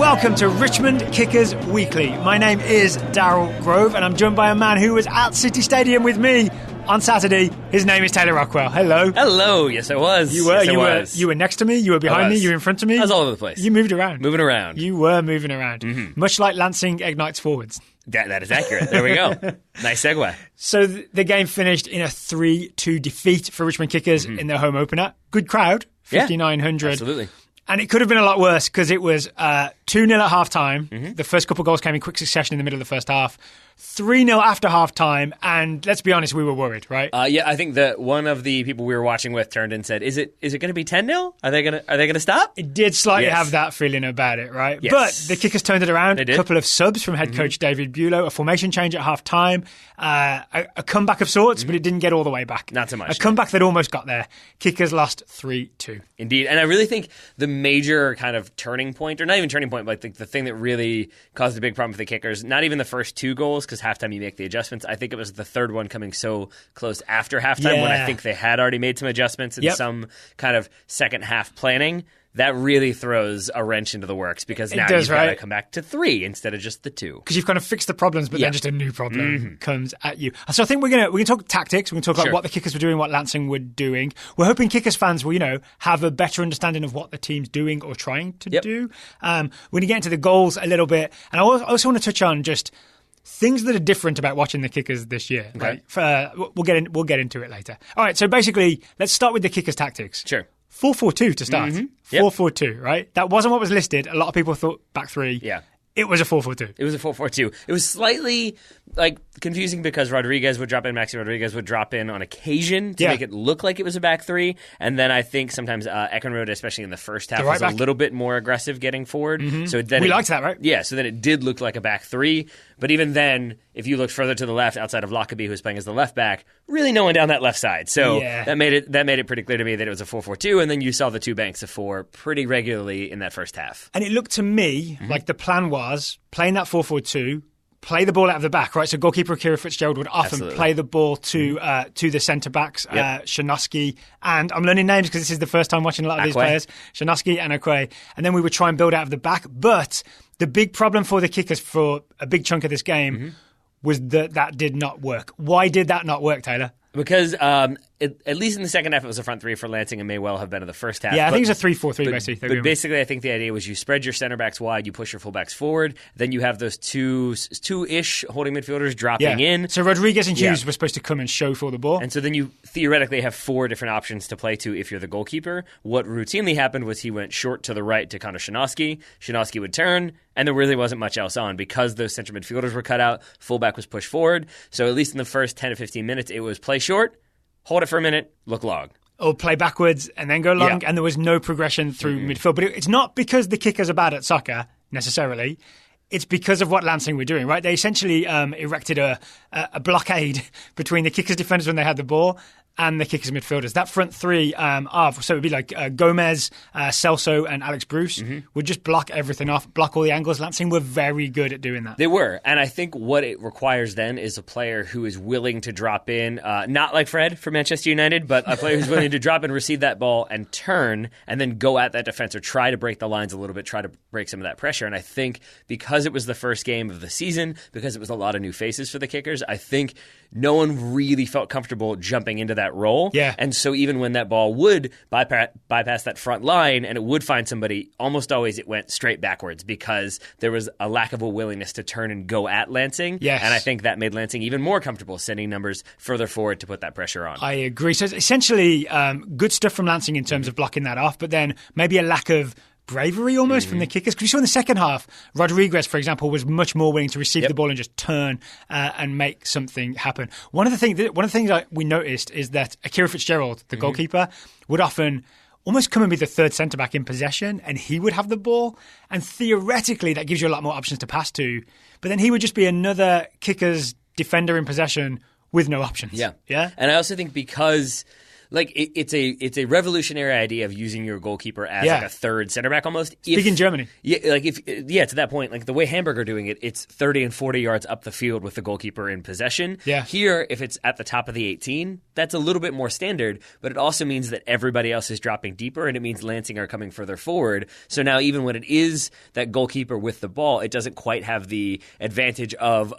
Welcome to Richmond Kickers Weekly. My name is Daryl Grove, and I'm joined by a man who was at City Stadium with me on Saturday. His name is Taylor Rockwell. Hello. Hello. Yes, I was. You were next to me. You were behind me. You were in front of me. I was all over the place. You moved around. Moving around. You were moving around. Mm-hmm. Much like Lansing Ignites forwards. That is accurate. There we go. Nice segue. So the game finished in a 3-2 defeat for Richmond Kickers in their home opener. Good crowd. 5,900. Absolutely. And it could have been a lot worse because it was 2-0 at half-time. Mm-hmm. The first couple of goals came in quick succession in the middle of the first half. 3-0 after half-time. And let's be honest, we were worried, right? Yeah, I think that one of the people we were watching with turned and said, "Is it going to be 10-0? Are they going to stop?" It did slightly have that feeling about it, right? Yes. But the Kickers turned it around. They did. A couple of subs from head coach David Bulow, a formation change at half-time, a comeback of sorts, but it didn't get all the way back. Not so much. A comeback that almost got there. Kickers lost 3-2. Indeed. And I really think the major kind of turning point, or not even turning point, but the thing that really caused a big problem for the Kickers, not even the first two goals, because halftime you make the adjustments. I think it was the third one coming so close after halftime when I think they had already made some adjustments and some kind of second half planning. That really throws a wrench into the works because now you've got to come back to 3 instead of just the 2. Because you've kind of fixed the problems, but then just a new problem comes at you. So I think we can talk tactics. We can talk about what the Kickers were doing, what Lansing were doing. We're hoping Kickers fans will, have a better understanding of what the team's doing or trying to do. We're going to get into the goals a little bit. And I also want to touch on just things that are different about watching the Kickers this year. Okay. Right? We'll get into it later. All right, so basically, let's start with the Kickers tactics. Sure. 4-4-2 to start. 4-4-2, right? That wasn't what was listed. A lot of people thought back 3. Yeah. It was a 4-4-2. It was a 4-4-2. It was slightly confusing because Rodriguez would drop in, Maxi Rodriguez would drop in on occasion to make it look like it was a back 3. And then I think sometimes Eckenrode, especially in the first half, was a little bit more aggressive getting forward. Mm-hmm. So then we liked that, right? Yeah, so then it did look like a back 3. But even then, if you looked further to the left, outside of Lockerbie, who was playing as the left back, really no one down that left side. So that made it pretty clear to me that it was a 4-4-2. And then you saw the 2 banks of 4 pretty regularly in that first half. And it looked to me like the plan was playing that 4-4-2, play the ball out of the back, right? So goalkeeper Akira Fitzgerald would often play the ball to the centre-backs, Shanosky, and I'm learning names because this is the first time watching a lot of these players, Shanosky and Akwe, and then we would try and build out of the back. But the big problem for the Kickers for a big chunk of this game was that did not work. Why did that not work, Taylor? Because at least in the second half, it was a front 3 for Lansing and may well have been in the first half. Yeah, I think it's a 3-4-3 basically. But basically, I think the idea was you spread your center backs wide, you push your fullbacks forward, then you have those two-ish holding midfielders dropping in. So Rodriguez and Hughes were supposed to come and show for the ball. And so then you theoretically have 4 different options to play to if you're the goalkeeper. What routinely happened was he went short to the right to Connor Shanosky. Shanosky would turn, and there really wasn't much else on because those center midfielders were cut out. Fullback was pushed forward. So at least in the first 10 to 15 minutes, it was play short, hold it for a minute, look long. Or play backwards and then go long, and there was no progression through midfield. But it's not because the Kickers are bad at soccer, necessarily. It's because of what Lansing were doing, right? They essentially erected a blockade between the Kickers defenders when they had the ball and the Kickers midfielders. That front 3, so it would be like Gomez, Celso, and Alex Bruce would just block everything off, block all the angles. Lansing were very good at doing that. They were, and I think what it requires then is a player who is willing to drop in, not like Fred for Manchester United, but a player who's willing to drop in, receive that ball, and turn, and then go at that defense or try to break the lines a little bit, try to break some of that pressure. And I think because it was the first game of the season, because it was a lot of new faces for the Kickers, I think no one really felt comfortable jumping into that role. Yeah. And so even when that ball would bypass that front line and it would find somebody, almost always it went straight backwards because there was a lack of a willingness to turn and go at Lansing. Yes. And I think that made Lansing even more comfortable sending numbers further forward to put that pressure on. I agree. So it's essentially good stuff from Lansing in terms of blocking that off, but then maybe a lack of bravery almost from the Kickers. Because you saw in the second half, Rodriguez, for example, was much more willing to receive the ball and just turn and make something happen. One of the things that we noticed is that Akira Fitzgerald, the goalkeeper, would often almost come and be the third centre-back in possession, and he would have the ball. And theoretically, that gives you a lot more options to pass to. But then he would just be another Kickers defender in possession with no options. Yeah. Yeah. And I also think because Like it's a revolutionary idea of using your goalkeeper as like a third center back almost. Speaking Germany. Yeah, like to that point, like the way Hamburg are doing it, it's 30 and 40 yards up the field with the goalkeeper in possession. Yeah. Here, if it's at the top of the 18, that's a little bit more standard, but it also means that everybody else is dropping deeper, and it means Lansing are coming further forward. So now even when it is that goalkeeper with the ball, it doesn't quite have the advantage of,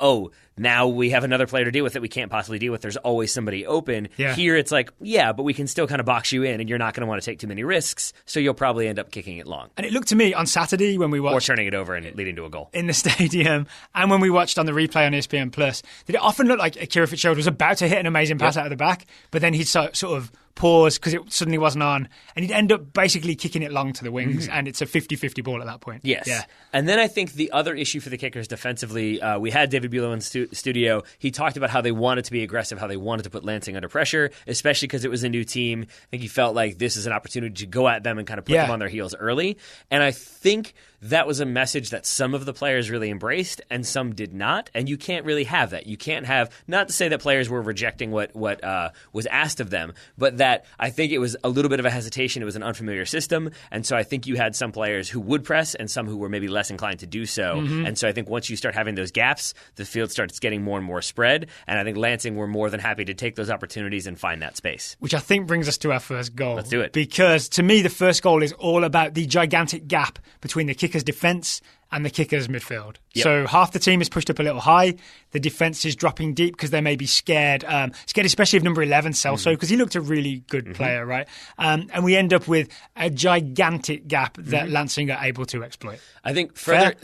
now we have another player to deal with that we can't possibly deal with. There's always somebody open. Yeah. Here it's like, but we can still kind of box you in, and you're not going to want to take too many risks, so you'll probably end up kicking it long. And it looked to me on Saturday when we watched... Or turning it over and leading to a goal. In the stadium, and when we watched on the replay on ESPN+, that it often looked like Akira Fitzgerald was about to hit an amazing pass out of the back, but then he'd sort of pause because it suddenly wasn't on, and he'd end up basically kicking it long to the wings, and it's a 50-50 ball at that point. Yes. Yeah. And then I think the other issue for the Kickers defensively, we had David Bulow in studio. He talked about how they wanted to be aggressive, how they wanted to put Lansing under pressure, especially because it was a new team. I think he felt like this is an opportunity to go at them and kind of put them on their heels early. And I think that was a message that some of the players really embraced and some did not. And you can't really have that. You can't have, not to say that players were rejecting what was asked of them, but that I think it was a little bit of a hesitation. It was an unfamiliar system. And so I think you had some players who would press and some who were maybe less inclined to do so. And so I think once you start having those gaps, the field starts getting more and more spread. And I think Lansing were more than happy to take those opportunities and find that space. Which I think brings us to our first goal. Let's do it. Because to me, the first goal is all about the gigantic gap between the Kickers' defence and the Kickers' midfield. Yep. So half the team is pushed up a little high. The defence is dropping deep because they may be scared. Scared especially of number 11, Celso, because he looked a really good player, right? And we end up with a gigantic gap that Lansing are able to exploit. I think further,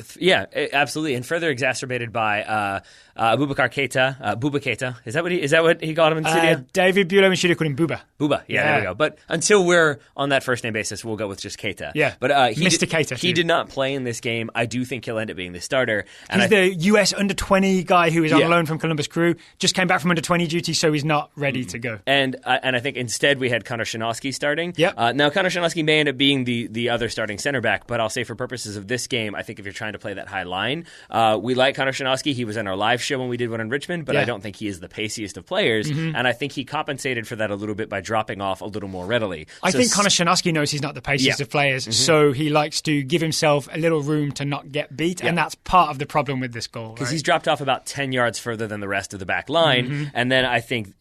absolutely, and further exacerbated by Abubakar Keita. Bouba Keita. Is that what he called him in the studio? David Bulow and Shida called him Bouba. Bouba, there we go. But until we're on that first name basis, we'll go with just Keita. Yeah, but Mr. Keita. He did not play in this game. I do think he'll end up being the starter. And he's the US under-20 guy who is on loan from Columbus Crew. Just came back from under-20 duty, so he's not ready to go. And I think instead we had Connor Shinosky starting. Yep. Now, Connor Shinosky may end up being the other starting center back, but I'll say for purposes of this game, I think if you're trying to play that high line, we like Connor Shinosky. He was in our live show when we did one in Richmond, but I don't think he is the paciest of players, and I think he compensated for that a little bit by dropping off a little more readily. I think Connor Shinosky knows he's not the paciest of players, so he likes to give himself a little room to not get beat, and that's part of the problem with this goal. Because he's dropped off about 10 yards further than the rest of the back line, and then I think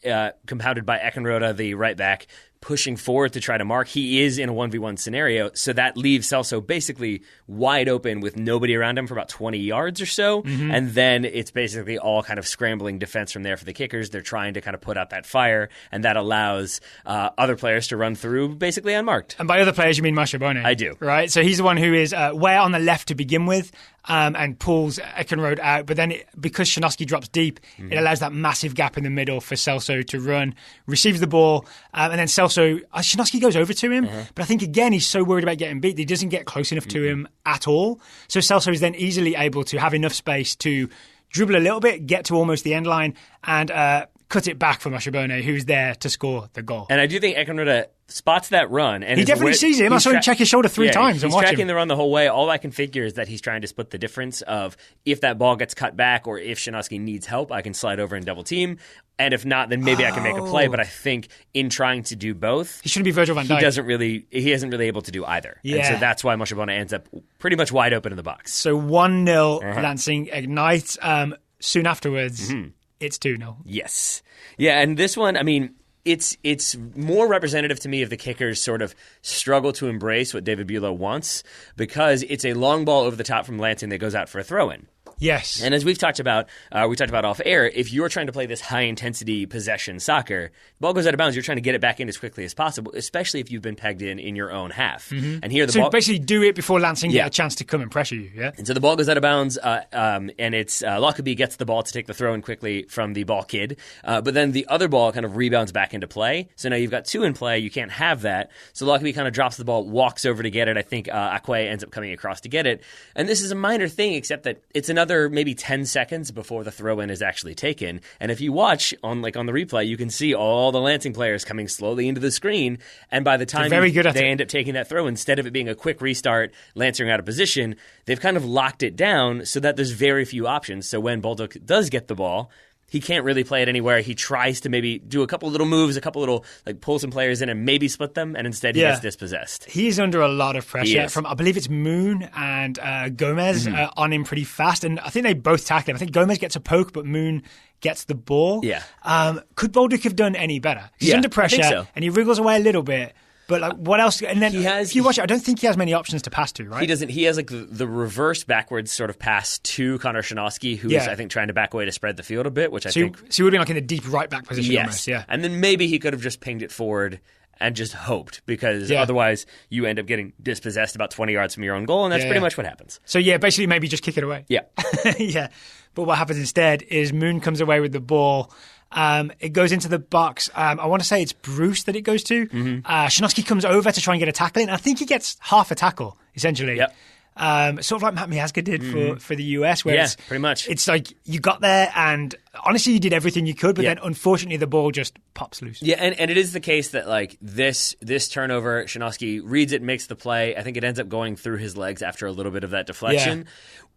compounded by Eckenrode, the right back, pushing forward to try to mark. He is in a 1v1 scenario, so that leaves Celso basically wide open with nobody around him for about 20 yards or so, and then it's basically all kind of scrambling defense from there for the Kickers. They're trying to kind of put out that fire, and that allows other players to run through basically unmarked. And by other players, you mean Mashabone? I do. Right? So he's the one who is way out on the left to begin with, and pulls Eckenrode out. But then because Shinosky drops deep, it allows that massive gap in the middle for Celso to run, receives the ball, and then Shinosky goes over to him. But I think, again, he's so worried about getting beat that he doesn't get close enough to him at all. So Celso is then easily able to have enough space to dribble a little bit, get to almost the end line, and cut it back for Mashabone, who's there to score the goal. And I do think Eckenrode spots that run. And he definitely sees him. I saw him check his shoulder three times and watch him. He's tracking the run the whole way. All I can figure is that he's trying to split the difference of if that ball gets cut back or if Shinosky needs help, I can slide over and double team. And if not, then maybe I can make a play. But I think in trying to do both, he shouldn't be Virgil van Dijk. He isn't really able to do either. Yeah. And so that's why Mashabone ends up pretty much wide open in the box. So 1-0 Lansing Ignite. Soon afterwards, it's 2-0. Yes. Yeah, and this one, I mean, it's more representative to me of the Kickers sort of struggle to embrace what David Bulow wants, because it's a long ball over the top from Lansing that goes out for a throw-in. Yes. And as we talked about off air, if you're trying to play this high-intensity possession soccer, the ball goes out of bounds, you're trying to get it back in as quickly as possible, especially if you've been pegged in your own half. And here so basically do it before Lansing get a chance to come and pressure you, yeah? And so the ball goes out of bounds, and it's Lockerbie gets the ball to take the throw-in quickly from the ball kid, but then the other ball kind of rebounds back into play. So now you've got two in play, you can't have that. So Lockerbie kind of drops the ball, walks over to get it. I think Akwe ends up coming across to get it. And this is a minor thing, except that it's another maybe 10 seconds before the throw-in is actually taken. And if you watch on the replay, you can see all the Lansing players coming slowly into the screen. And by the time they end up taking that throw, instead of it being a quick restart, Lansing out of position, they've kind of locked it down so that there's very few options. So when Baldock does get the ball, he can't really play it anywhere. He tries to maybe do a couple little moves, a couple little like pull some players in and maybe split them, and instead he gets dispossessed. He's under a lot of pressure from, I believe it's Moon and Gomez on him pretty fast, and I think they both tackle him. I think Gomez gets a poke, but Moon gets the ball. Yeah. Could Bolduc have done any better? He's under pressure, I think so. and he wriggles away a little bit. But like, what else? And then if you watch it, I don't think he has many options to pass to, right? He doesn't. He has like the reverse backwards sort of pass to Connor Shinovsky, who is, I think, trying to back away to spread the field a bit, which I think... So he would have been like in the deep right back position almost, yeah. And then maybe he could have just pinged it forward and just hoped, because otherwise you end up getting dispossessed about 20 yards from your own goal, and that's pretty much what happens. So basically maybe just kick it away. Yeah. Yeah. But what happens instead is Moon comes away with the ball. It goes into the box. I want to say it's Bruce that it goes to. Shinovsky comes over to try and get a tackle in. I think he gets half a tackle, essentially. Yep. Sort of like Matt Miazga did for the US. Where pretty much. It's like you got there and honestly you did everything you could, but then unfortunately the ball just pops loose. Yeah, and it is the case that like this turnover, Shinovsky reads it, makes the play. I think it ends up going through his legs after a little bit of that deflection. Yeah.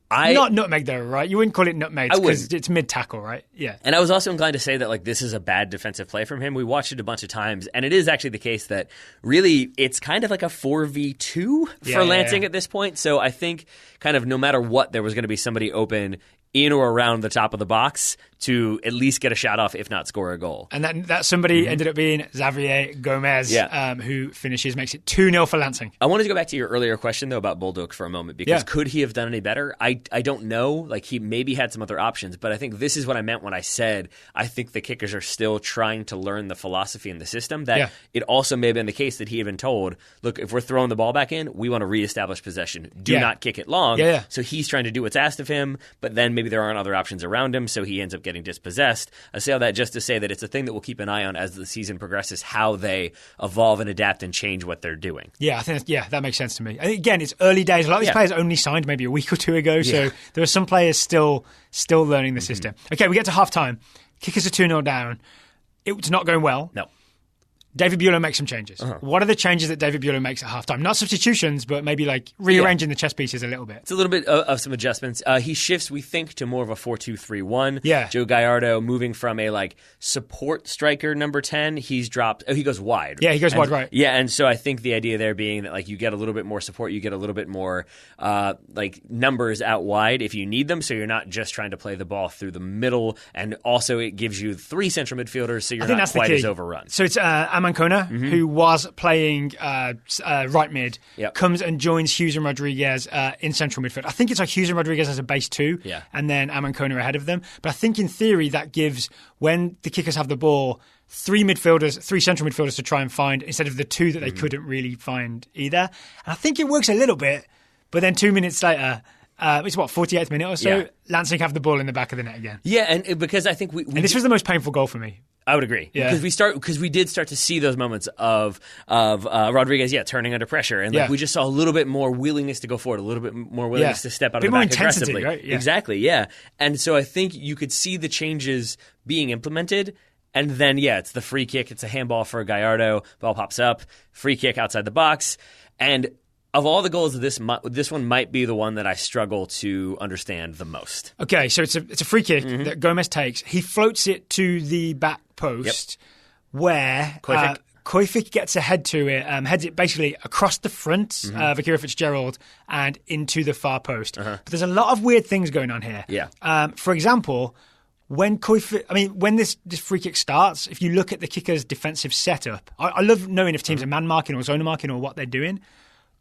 Not nutmeg though, right? You wouldn't call it nutmeg because it's mid-tackle, right? Yeah. And I was also inclined to say that like this is a bad defensive play from him. We watched it a bunch of times, and it is actually the case that really it's kind of like a 4v2 for Lansing at this point. So I think kind of no matter what, there was going to be somebody open in or around the top of the box to at least get a shot off, if not score a goal. And that somebody ended up being Xavier Gomez, who makes it 2-0 for Lansing. I wanted to go back to your earlier question, though, about Bolduc for a moment, because could he have done any better? I don't know. Like, he maybe had some other options, but I think this is what I meant when I said I think the Kickers are still trying to learn the philosophy and the system, that it also may have been the case that he had been told, look, if we're throwing the ball back in, we want to reestablish possession. Do not kick it long. So he's trying to do what's asked of him, but then maybe there aren't other options around him, so he ends up getting dispossessed. I say all that just to say that it's a thing that we'll keep an eye on as the season progresses, how they evolve and adapt and change what they're doing. Yeah, I think that makes sense to me. And again, it's early days. A lot of these players only signed maybe a week or two ago, so there are some players still learning the system. Okay, we get to halftime. Kickers are 2-0 down. It's not going well. No. David Bulow makes some changes. What are the changes that David Bulow makes at halftime? Not substitutions, but maybe like rearranging the chess pieces a little bit. It's a little bit of some adjustments. He shifts, we think, to more of a 4-2-3-1. Yeah. Joe Gallardo moving from a like support striker number 10. He goes wide. Yeah, he goes wide, right. Yeah, and so I think the idea there being that like you get a little bit more support, you get a little bit more like numbers out wide if you need them, so you're not just trying to play the ball through the middle, and also it gives you 3 central midfielders, so you're not quite as overrun. So it's Amancona, who was playing right mid, comes and joins Hughes and Rodriguez in central midfield. I think it's like Hughes and Rodriguez as a base 2, and then Amancona ahead of them. But I think in theory that gives, when the Kickers have the ball, 3 central midfielders to try and find, instead of the 2 that they couldn't really find either. And I think it works a little bit, but then 2 minutes later, it's 48th minute or so, Lansing have the ball in the back of the net again. Yeah, and because I think and this was the most painful goal for me. I would agree. Yeah. Because we did start to see those moments of Rodriguez, turning under pressure, and we just saw a little bit more willingness to go forward, a little bit more willingness to step out of the back aggressively. Right? Yeah. Exactly, yeah. And so I think you could see the changes being implemented. And then, it's the free kick. It's a handball for Gallardo. Ball pops up. Free kick outside the box. And of all the goals of this one might be the one that I struggle to understand the most. Okay, so it's a free kick that Gomez takes. He floats it to the back post where Koifik gets ahead to it, heads it basically across the front of Akira Fitzgerald and into the far post. But there's a lot of weird things going on here. Yeah. For example, when this free kick starts, if you look at the Kickers' defensive setup, I love knowing if teams are man marking or zone marking or what they're doing.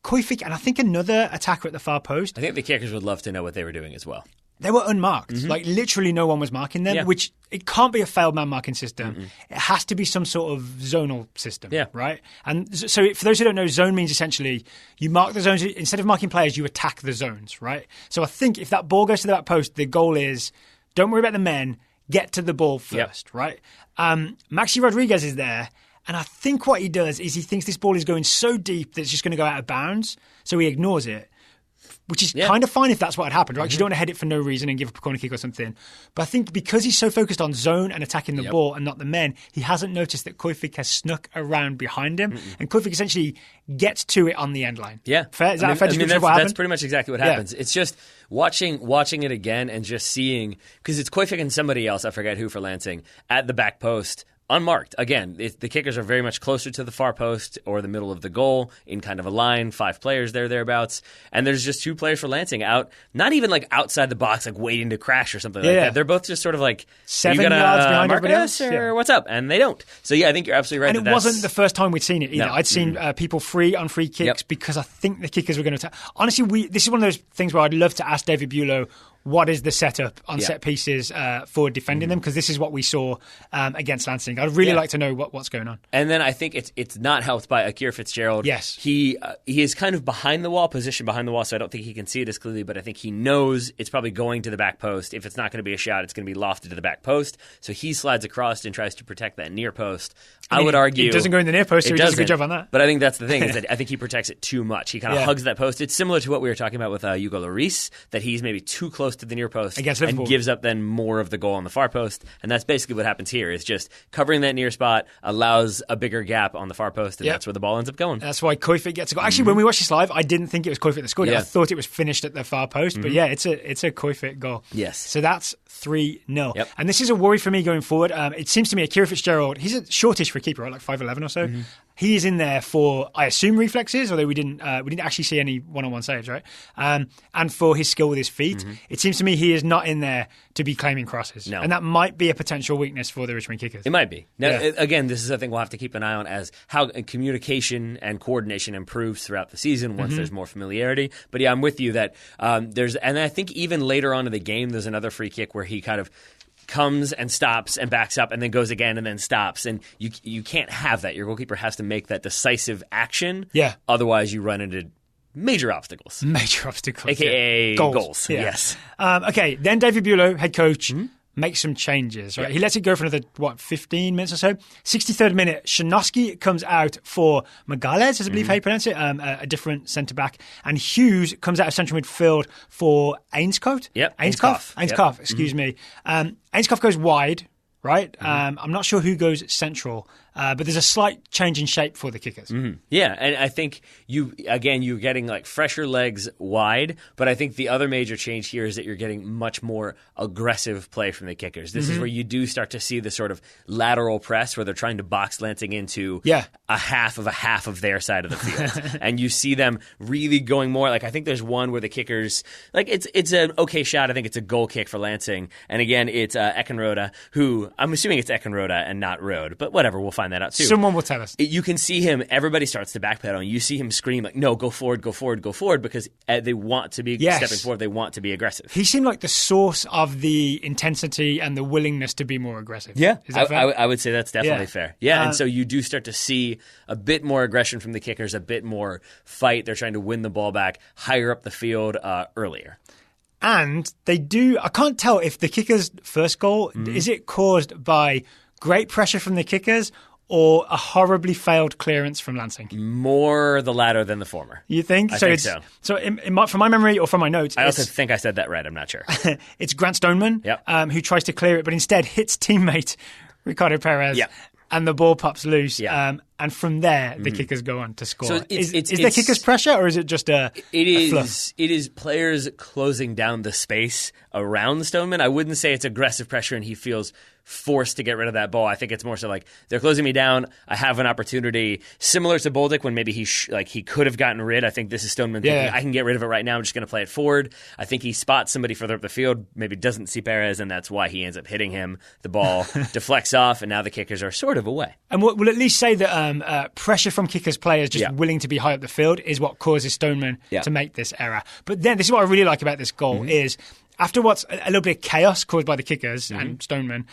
Koifik and I think another attacker at the far post. I think the Kickers would love to know what they were doing as well. They were unmarked. Like, literally no one was marking them, which it can't be a failed man-marking system. It has to be some sort of zonal system, right? And so for those who don't know, zone means essentially you mark the zones. Instead of marking players, you attack the zones, right? So I think if that ball goes to the back post, the goal is don't worry about the men, get to the ball first, right? Maxi Rodriguez is there. And I think what he does is he thinks this ball is going so deep that it's just going to go out of bounds, so he ignores it. which is kind of fine if that's what had happened, right? 'Cause you don't want to head it for no reason and give up a corner kick or something. But I think because he's so focused on zone and attacking the ball and not the men, he hasn't noticed that Koifik has snuck around behind him. And Koifik essentially gets to it on the end line. Yeah. Fair? Is that a fair description of what happened? That's pretty much exactly what happens. It's just watching it again and just seeing, because it's Koifik and somebody else, I forget who for Lansing, at the back post, unmarked. Again, the kickers are very much closer to the far post or the middle of the goal in kind of a line, 5 players thereabouts. And there's just 2 players for Lansing out, not even like outside the box, like waiting to crash or something like that. They're both just sort of like 7 yards behind everybody else, or what's up? And they don't. So yeah, I think you're absolutely right. And it wasn't the first time we'd seen it either. No. I'd seen people free on free kicks because I think the kickers were going to attack. Honestly, this is one of those things where I'd love to ask David Bulow, what is the setup on set pieces for defending them? Because this is what we saw against Lansing. I'd really like to know what's going on. And then I think it's not helped by Akir Fitzgerald. Yes. He is kind of behind the wall, positioned behind the wall, so I don't think he can see it as clearly, but I think he knows it's probably going to the back post. If it's not going to be a shot, it's going to be lofted to the back post. So he slides across and tries to protect that near post. I would argue it doesn't go in the near post, so he does a good job on that. But I think that's the thing, is that I think he protects it too much. He kind of hugs that post. It's similar to what we were talking about with Hugo Lloris, that he's maybe too close to the near post and gives up then more of the goal on the far post. And that's basically what happens here, is just covering that near spot allows a bigger gap on the far post, and that's where the ball ends up going. That's why Koifik gets a goal. Actually, when we watched this live, I didn't think it was Koifik that scored it. I thought it was finished at the far post. But yeah, it's a Koifik goal. Yes. So that's 3-0. Yep. And this is a worry for me going forward. It seems to me Akira Fitzgerald, he's a shortish for a keeper, right? Like 5'11" or so. He is in there for, I assume, reflexes, although we didn't actually see any one-on-one saves, right? And for his skill with his feet. It seems to me he is not in there to be claiming crosses. No. And that might be a potential weakness for the Richmond Kickers. It might be. Now, again, this is something we'll have to keep an eye on as how communication and coordination improves throughout the season once there's more familiarity. But yeah, I'm with you that there's, and I think even later on in the game, there's another free kick where he kind of comes and stops and backs up and then goes again and then stops. And you can't have that. Your goalkeeper has to make that decisive action. Yeah. Otherwise, you run into major obstacles. Major obstacles. AKA goals. Yeah. Yes. Okay, then David Bulow, head coach, makes some changes. Right, he lets it go for another 15 minutes or so. 63rd minute, Shinovsky comes out for Magales, as I believe how you pronounce it, a different centre back, and Hughes comes out of central midfield for Ainscough. Yep, Ainscough. Excuse me. Ainscough goes wide. Right, I'm not sure who goes central, but there's a slight change in shape for the kickers. Yeah, and I think you're getting like fresher legs wide, but I think the other major change here is that you're getting much more aggressive play from the kickers. This is where you do start to see the sort of lateral press where they're trying to box Lansing into a half of their side of the field. And you see them really going more, like I think there's one where the kickers, like it's an okay shot, I think it's a goal kick for Lansing, and again it's Eckenrode, who I'm assuming it's Eckenrode and not Rode, but whatever, we'll find that out too. Someone will tell us. You can see him, everybody starts to backpedal, and you see him scream like, no, go forward, because they want to be stepping forward, they want to be aggressive. He seemed like the source of the intensity and the willingness to be more aggressive. Yeah, Is that fair? I would say that's definitely fair. Yeah, and so you do start to see a bit more aggression from the kickers, a bit more fight. They're trying to win the ball back higher up the field earlier. And they do, I can't tell if the kickers' first goal, is it caused by great pressure from the kickers or a horribly failed clearance from Lansing? More the latter than the former. You think? I think so. So from my memory or from my notes... I also think I said that right, I'm not sure. It's Grant Stoneman who tries to clear it, but instead hits teammate Ricardo Perez. Yeah. And the ball pops loose. Yeah. And from there, the kickers go on to score. So is there kickers' pressure, or is it just a fluff? It is players closing down the space around Stoneman. I wouldn't say it's aggressive pressure and he feels forced to get rid of that ball. I think it's more so like they're closing me down. I have an opportunity, similar to Bolduc when maybe he could have gotten rid. I think this is Stoneman thinking, I can get rid of it right now. I'm just going to play it forward. I think he spots somebody further up the field, maybe doesn't see Perez, and that's why he ends up hitting him. The ball deflects off, and now the kickers are sort of away. And we'll at least say that pressure from kickers players just willing to be high up the field is what causes Stoneman to make this error. But then this is what I really like about this goal is after what's a little bit of chaos caused by the kickers and Stoneman,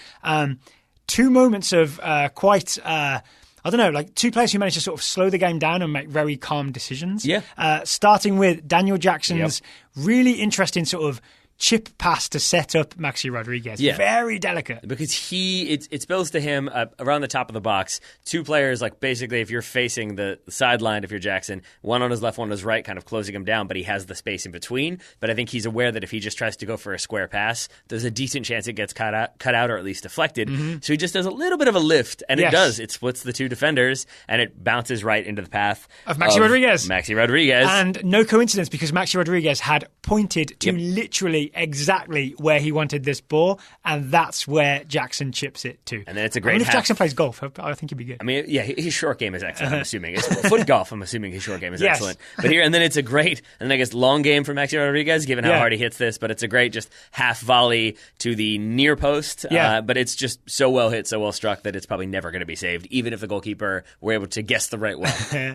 2 moments of quite... I don't know, like 2 players who managed to sort of slow the game down and make very calm decisions. Yeah. Starting with Daniel Jackson's really interesting sort of chip pass to set up Maxi Rodriguez. Yeah. Very delicate. Because it spills to him around the top of the box. Two players, like basically if you're facing the sideline, if you're Jackson, one on his left, one on his right, kind of closing him down, but he has the space in between. But I think he's aware that if he just tries to go for a square pass, there's a decent chance it gets cut out or at least deflected. So he just does a little bit of a lift, and it does. It splits the two defenders, and it bounces right into the path of Maxi Rodriguez. Maxi Rodriguez. And no coincidence, because Maxi Rodriguez had pointed to literally exactly where he wanted this ball, and that's where Jackson chips it to. And then it's a great I mean, if Jackson plays golf, I think he'd be good. I mean, yeah, his short game is excellent, I'm assuming. It's foot golf, I'm assuming his short game is excellent. But here, and then it's a great, and then I guess long game for Maxi Rodriguez, given how hard he hits this, but it's a great just half volley to the near post. But it's just so well hit, so well struck that it's probably never going to be saved, even if the goalkeeper were able to guess the right way.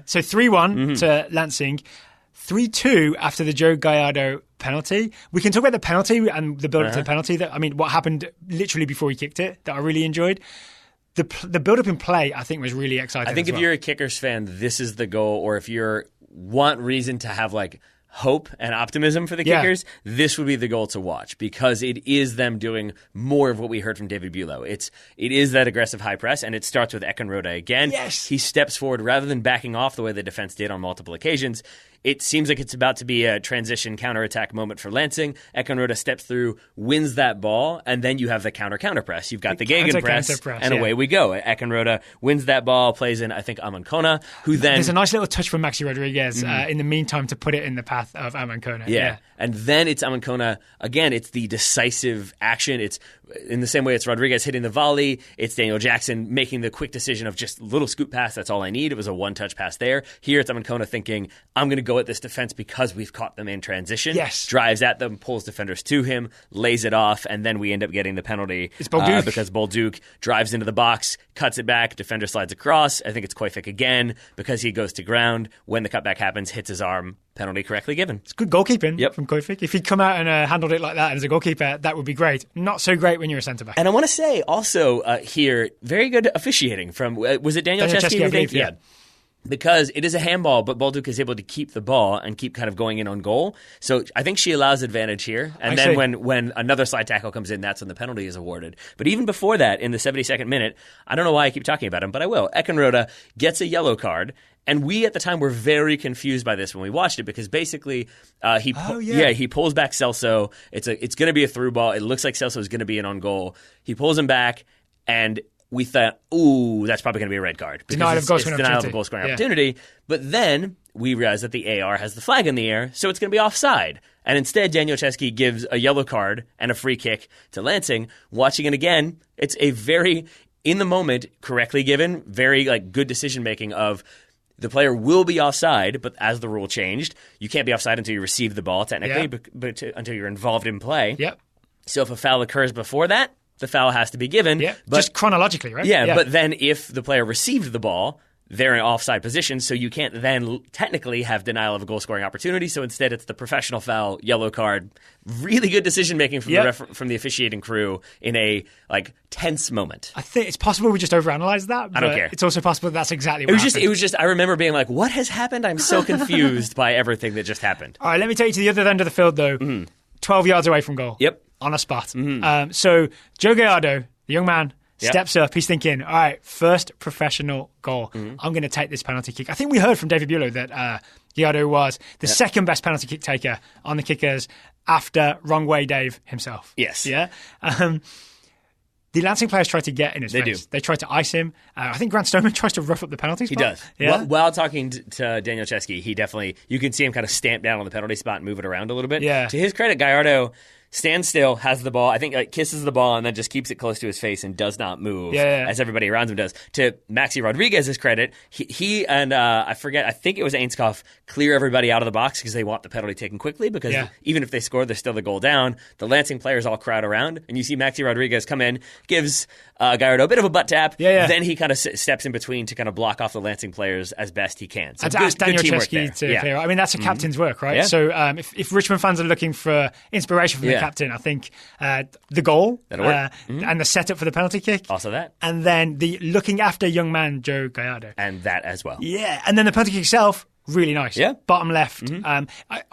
So 3-1 to Lansing. 3-2 after the Joe Gallardo penalty. We can talk about the penalty and the build-up to the penalty. What happened literally before he kicked it that I really enjoyed. The build-up in play, I think, was really exciting. I think if you're a Kickers fan, this is the goal, or if you want reason to have like hope and optimism for the Kickers, this would be the goal to watch, because it is them doing more of what we heard from David Bulow. It is that aggressive high press, and it starts with Ekenrode again. Yes. He steps forward rather than backing off the way the defense did on multiple occasions. It seems like it's about to be a transition counterattack moment for Lansing. Ekenrode steps through, wins that ball, and then you have the counter press. You've got the gegenpress, and away we go. Ekenrode wins that ball, plays in, I think, Amankona, who then... There's a nice little touch from Maxi Rodriguez in the meantime to put it in the path of Amankona. Yeah. And then it's Amankona. Again, it's the decisive action. It's in the same way it's Rodriguez hitting the volley. It's Daniel Jackson making the quick decision of just a little scoop pass. That's all I need. It was a one-touch pass there. Here it's Amankona thinking, I'm going to go at this defense because we've caught them in transition. Yes. Drives at them, pulls defenders to him, lays it off, and then we end up getting the penalty. It's Bolduc. Because Bolduc drives into the box, cuts it back, defender slides across. I think it's Koifik again because he goes to ground. When the cutback happens, hits his arm. Penalty correctly given. It's good goalkeeping from Koifik. If he'd come out and handled it like that as a goalkeeper, that would be great. Not so great when you're a centre-back. And I want to say also here, very good officiating from, was it Daniel Chesky? I believe, yeah. Because it is a handball, but Bolduc is able to keep the ball and keep kind of going in on goal. So I think she allows advantage here. And then when another slide tackle comes in, that's when the penalty is awarded. But even before that, in the 72nd minute, I don't know why I keep talking about him, but I will. Ekenrode gets a yellow card. And we at the time were very confused by this when we watched it, because basically he pulls back Celso. It's going to be a through ball. It looks like Celso is going to be in on goal. He pulls him back, and we thought, ooh, that's probably going to be a red card. Denial of goal scoring opportunity. But then we realized that the AR has the flag in the air, so it's going to be offside. And instead, Daniel Chesky gives a yellow card and a free kick to Lansing. Watching it again, it's a very, in the moment, correctly given, very good decision-making of... The player will be offside, but as the rule changed, you can't be offside until you receive the ball, technically, but until you're involved in play. Yep. So if a foul occurs before that, the foul has to be given. Yeah. Just chronologically, right? Yeah, but then if the player received the ball, they're in offside position, so you can't then technically have denial of a goal-scoring opportunity. So instead, it's the professional foul, yellow card. Really good decision-making from from the officiating crew in a tense moment. I think it's possible we just overanalyzed that. But I don't care. It's also possible that's exactly what happened. It was just. I remember being like, "What has happened?" I'm so confused by everything that just happened. All right, let me take you to the other end of the field, though. 12 yards away from goal. Yep. On a spot. So Joe Gallardo, the young man. Steps up. He's thinking, all right, first professional goal. I'm going to take this penalty kick. I think we heard from David Bulow that Gallardo was the second best penalty kick taker on the Kickers after Wrong Way Dave himself. Yes. Yeah. The Lansing players try to get in his face. They try to ice him. I think Grant Stoneman tries to rough up the penalty spot. He does. Yeah? While talking to Daniel Chesky, he definitely, you can see him kind of stamp down on the penalty spot and move it around a little bit. Yeah. To his credit, Gallardo stands still, has the ball, I think kisses the ball, and then just keeps it close to his face and does not move as everybody around him does. To Maxi Rodriguez's credit, he and I think it was Ainskoff, clear everybody out of the box because they want the penalty taken quickly, because even if they score, they're still the goal down. The Lansing players all crowd around, and you see Maxi Rodriguez come in, gives Gallardo a bit of a butt tap, then he kind of steps in between to kind of block off the Lansing players as best he can. So and to ask Daniel Chesky to clear. I mean, that's a captain's work, right? Yeah. So if Richmond fans are looking for inspiration from the captain, I think the goal and the setup for the penalty kick. Also that. And then the looking after young man Joe Gallardo. And that as well. Yeah. And then the penalty kick itself, really nice. Yeah. Bottom left. I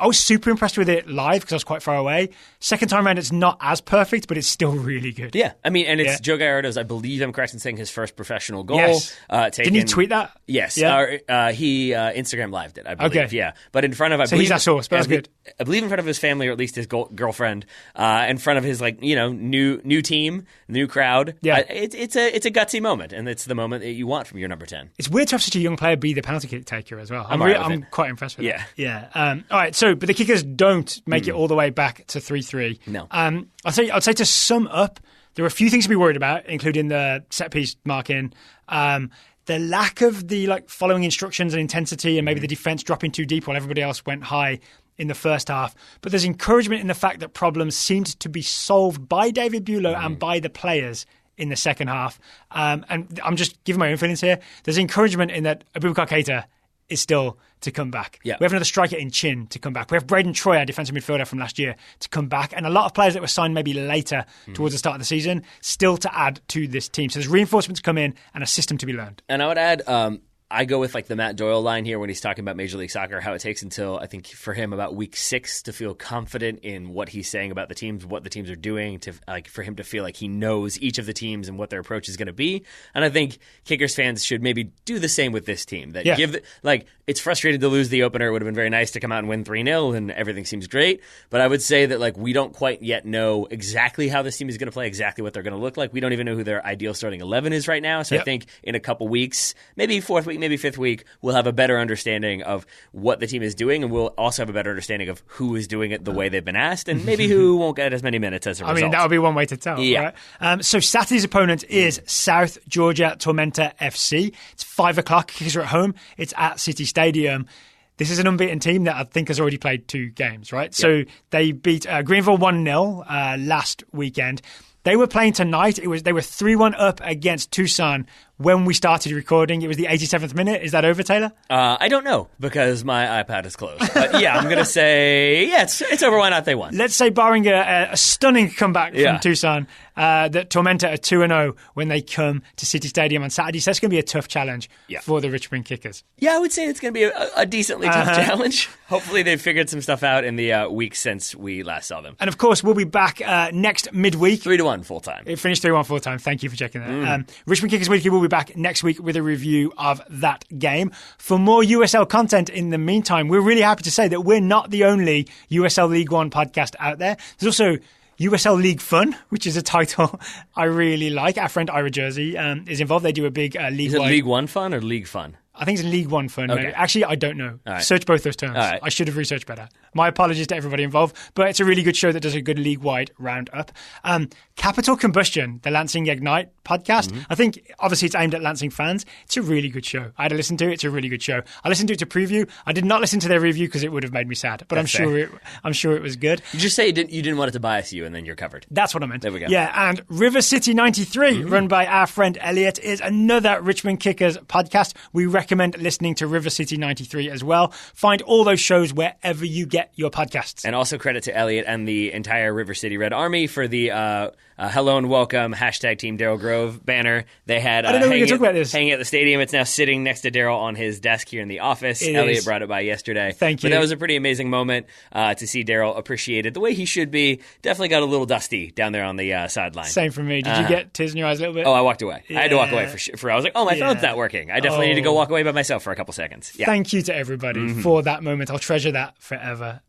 was super impressed with it live because I was quite far away. Second time around, it's not as perfect, but it's still really good. Yeah. I mean, and it's Joe Gallardo's, I believe I'm correct in saying, his first professional goal. Yes. Didn't he tweet that? Yes. Yeah. He Instagram lived it, I believe. Okay. Yeah. But in front of, he's that source, but that's good. I believe in front of his family, or at least his girlfriend, in front of his new team, new crowd. Yeah. It's a gutsy moment, and it's the moment that you want from your number 10. It's weird to have such a young player be the penalty kick taker as well. I'm quite impressed with that. Yeah. All right. So, but the Kickers don't make it all the way back to 3-3. No. I'd say to sum up, there are a few things to be worried about, including the set piece marking, the lack of the following instructions and intensity, and maybe the defense dropping too deep while everybody else went high in the first half. But there's encouragement in the fact that problems seemed to be solved by David Bulow and by the players in the second half. And I'm just giving my own feelings here. There's encouragement in that Abubakar Keita is still to come back. Yeah. We have another striker in Chin to come back. We have Braden Troy, our defensive midfielder from last year, to come back. And a lot of players that were signed maybe later towards the start of the season still to add to this team. So there's reinforcements to come in and a system to be learned. And I would add, I go with the Matt Doyle line here when he's talking about Major League Soccer, how it takes until, I think, for him about week 6 to feel confident in what he's saying about the teams, what the teams are doing, to for him to feel like he knows each of the teams and what their approach is going to be. And I think Kickers fans should maybe do the same with this team. That it's frustrating to lose the opener. It would have been very nice to come out and win 3-0 and everything seems great. But I would say that we don't quite yet know exactly how this team is going to play, exactly what they're going to look like. We don't even know who their ideal starting 11 is right now. So I think in a couple weeks, maybe 4th week, maybe 5th week, we'll have a better understanding of what the team is doing, and we'll also have a better understanding of who is doing it the way they've been asked, and maybe who won't get as many minutes as a result. I mean, that would be one way to tell. Yeah. Right? So Saturday's opponent is South Georgia Tormenta FC. It's 5 o'clock. Kickers are at home. It's at City Stadium. This is an unbeaten team that I think has already played 2 games, right? Yep. So they beat Greenville 1-0 last weekend. They were playing tonight. They were 3-1 up against Tucson when we started recording. It was the 87th minute. Is that over, Taylor? I don't know because my iPad is closed. But yeah, I'm going to say, it's over. Why not? They won. Let's say barring a stunning comeback from Tucson, that Tormenta are 2-0 when they come to City Stadium on Saturday. So that's going to be a tough challenge for the Richmond Kickers. Yeah, I would say it's going to be a decently tough challenge. Hopefully they've figured some stuff out in the week since we last saw them. And of course, we'll be back next midweek. 3-1 full time. It finished 3-1 full time. Thank you for checking that. Richmond Kickers Weekly will be back next week with a review of that game. For more USL content in the meantime, we're really happy to say that we're not the only USL League One podcast out there. There's also USL League Fun, which is a title I really like. Our friend Ira Jersey is involved. They do a big league-wide... Is it League One Fun or League Fun? I think it's League One Fun. Okay. Maybe. Actually, I don't know. Right. Search both those terms. Right. I should have researched better. My apologies to everybody involved, but it's a really good show that does a good league-wide roundup. Capital Combustion, the Lansing Ignite podcast. I think, obviously, it's aimed at Lansing fans. It's a really good show. I had to listen to it. It's a really good show. I listened to it to preview. I did not listen to their review because it would have made me sad, but I'm sure it was good. You just say you didn't want it to bias you, and then you're covered. That's what I meant. There we go. Yeah, and River City 93, run by our friend Elliot, is another Richmond Kickers podcast. We recommend listening to River City 93 as well. Find all those shows wherever you get your podcasts. And also credit to Elliot and the entire River City Red Army for the hello and welcome #Team Daryl Grove banner. They had I don't know we can talk about this. Hanging at the stadium. It's now sitting next to Daryl on his desk here in the office. Elliot brought it by yesterday. Thank you. But that was a pretty amazing moment to see Daryl appreciated the way he should be. Definitely got a little dusty down there on the sideline. Same for me. Did you get tears in your eyes a little bit? Oh, I walked away. Yeah. I had to walk away for I was like, oh, my phone's not working. I definitely need to go walk away by myself for a couple seconds. Yeah. Thank you to everybody for that moment. I'll treasure that forever.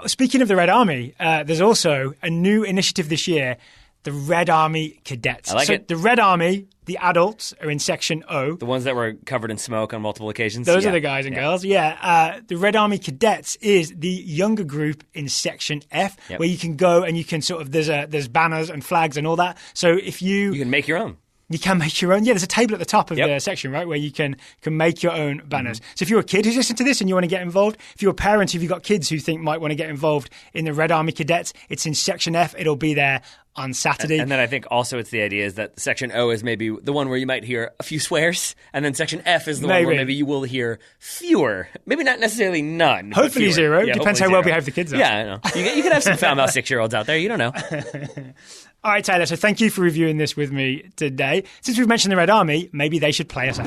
Speaking of the Red Army, there's also a new initiative this year, the Red Army Cadets. I like it. The Red Army, the adults, are in Section O. The ones that were covered in smoke on multiple occasions. Those are the guys and girls. Yeah. The Red Army Cadets is the younger group in Section F, where you can go and you can there's banners and flags and all that. So if you can make your own. You can make your own. Yeah, there's a table at the top of the section, right, where you can make your own banners. So if you're a kid who's listening to this and you want to get involved, if you're a parent who've got kids who think might want to get involved in the Red Army Cadets, it's in Section F. It'll be there on Saturday. And then I think also it's the idea is that Section O is maybe the one where you might hear a few swears, and then Section F is the one where maybe you will hear fewer. Maybe not necessarily none. Hopefully zero. Yeah, Depends how well behaved the kids are. Yeah, I know. You could have some foul-mouthed 6-year-olds out there. You don't know. All right, Taylor, so thank you for reviewing this with me today. Since we've mentioned the Red Army, maybe they should play us out.